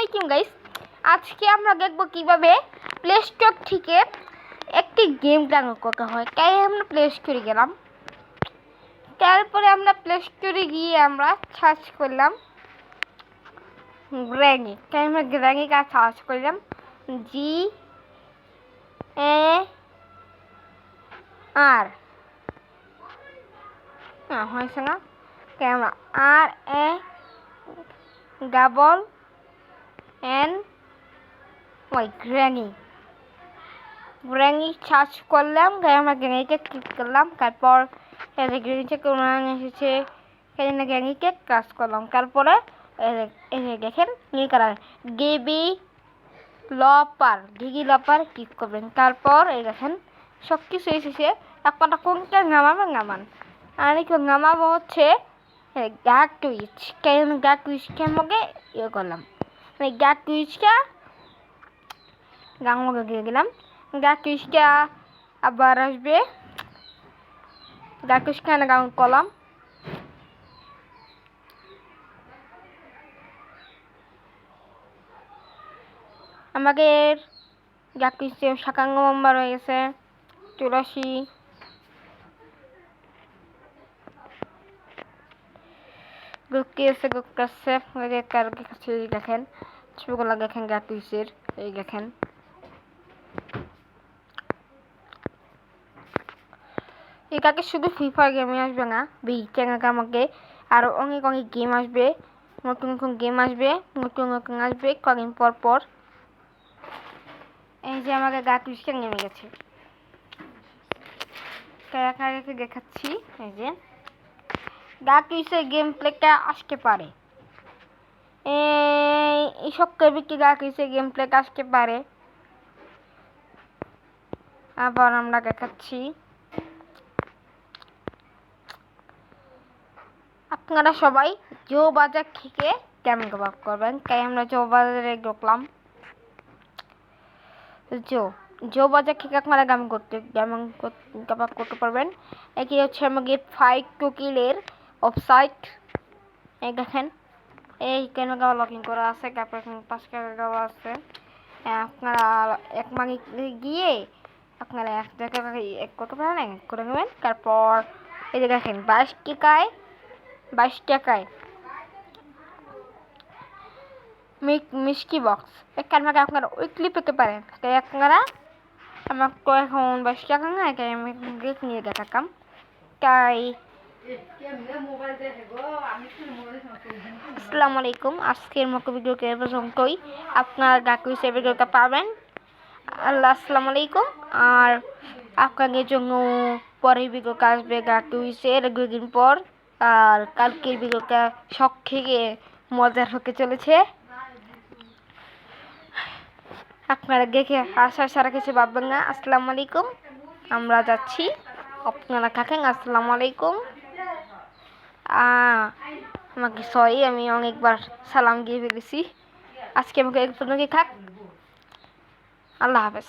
আলাইকুম গাইস। আজকে আমরা দেখব কিভাবে প্লে স্টোর থেকে একটি গেম ডাউনলোড করতে হয়। তাই আমরা প্লে স্টোরে গেলাম। তারপরে আমরা প্লে স্টোরে গিয়ে আমরা সার্চ করলাম গ্র্যানি। তাই আমরা গ্র্যানি কাজ সার্চ করলাম GAR হয়েছে না, তাই আমরা RANNY গ্র্যানি সার্চ করলাম। আমরা গ্র্যানিতে ক্লিক করলাম। তারপর গ্র্যানিতে এসেছে, সেখানে গ্র্যানিতে কাজ করলাম। তারপরে দেখেন নীল কালার ডিজিলপার ক্লিক করবেন। তারপর এই দেখেন সব কিছু এসেছে। একটা কোনটা নামান আর একটু নামাবো হচ্ছে গ্যাক টুইচ। কেন গ্যাক টুইচকে আমাকে ইয়ে করলাম, গ্যাক টুইচটা গাঙমকে দিয়ে দিলাম। গাকুইশটা আবার আসবে, গাকুইশকে গান করলাম। আমাদের গাকুইশে শাকাঙ্গ নাম্বার হয়ে গেছে 84। দেখেন ছবিগুলো দেখেন গাকুইশের, এই দেখেন এটাকে শুধু ফ্রি ফায়ার গেমে আসবে না, বিচ্যাঙ্গাকে আমাকে আরও অনেক অনেক গেম আসবে, নতুন নতুন গেম আসবে, নতুন নতুন আসবে কদিন পর পর। এই যে আমাকে গাকুইশটা নেমে গেছে, দেখাচ্ছি। এই যে গাকুইশের গেম প্লেটা আসতে পারে, এইসব কেবিকে গাকুইশের গেম প্লেটা আসতে পারে। আবার আমরা দেখাচ্ছি, আপনারা সবাই জো বাজার থেকে কেমন কভার করবেন। তাই আমরা জো বাজারে ঢুকলাম। জো বাজার থেকে আপনারা কেমন কভার করতে পারবেন। এটি হচ্ছে আমাদের 5 to kill-এর ওয়েবসাইট। এই দেখেন এই কেন গাওয়া লগ ইন করা আছে, তারপর 5 টাকা গাওয়া আছে। আপনারা এক মাগে গিয়ে আপনারা 1 টাকা করতে পারেন, করে নেবেন। তারপর এই যে দেখেন 22 টাকায় মিষ্টি বক্স এখানে আপনারা উইকলি পেতে পারেন। তাই আপনারা আমার তো এখন 22 টাকা না, তাই আমি নিয়ে দেখাতাম। তাই আসসালামু আলাইকুম। আজকের মতো ভিডিওকে পর্যন্তই। আপনারা গাকুইশের ভিডিওটা পাবেন। আল্লাহ আসসালামু আলাইকুম। আর আপনাদের জন্য পরের ভিডিওটা আসবে গাকুইশের 2 দিন পর। আর কালকের ভিডিওটা শখ থেকে মজার হতে চলেছে। আপনারা দেখে আশা সারা কিছু ভাববেন না। আসসালামু আলাইকুম, আমরা যাচ্ছি, আপনারা থাকেন। আসসালামু আলাইকুম। আমাকে সরি, আমি অনেকবার সালাম দিয়ে ফেলেছি। আজকে আমাকে এক পর্যন্ত থাক। আল্লাহ হাফেজ।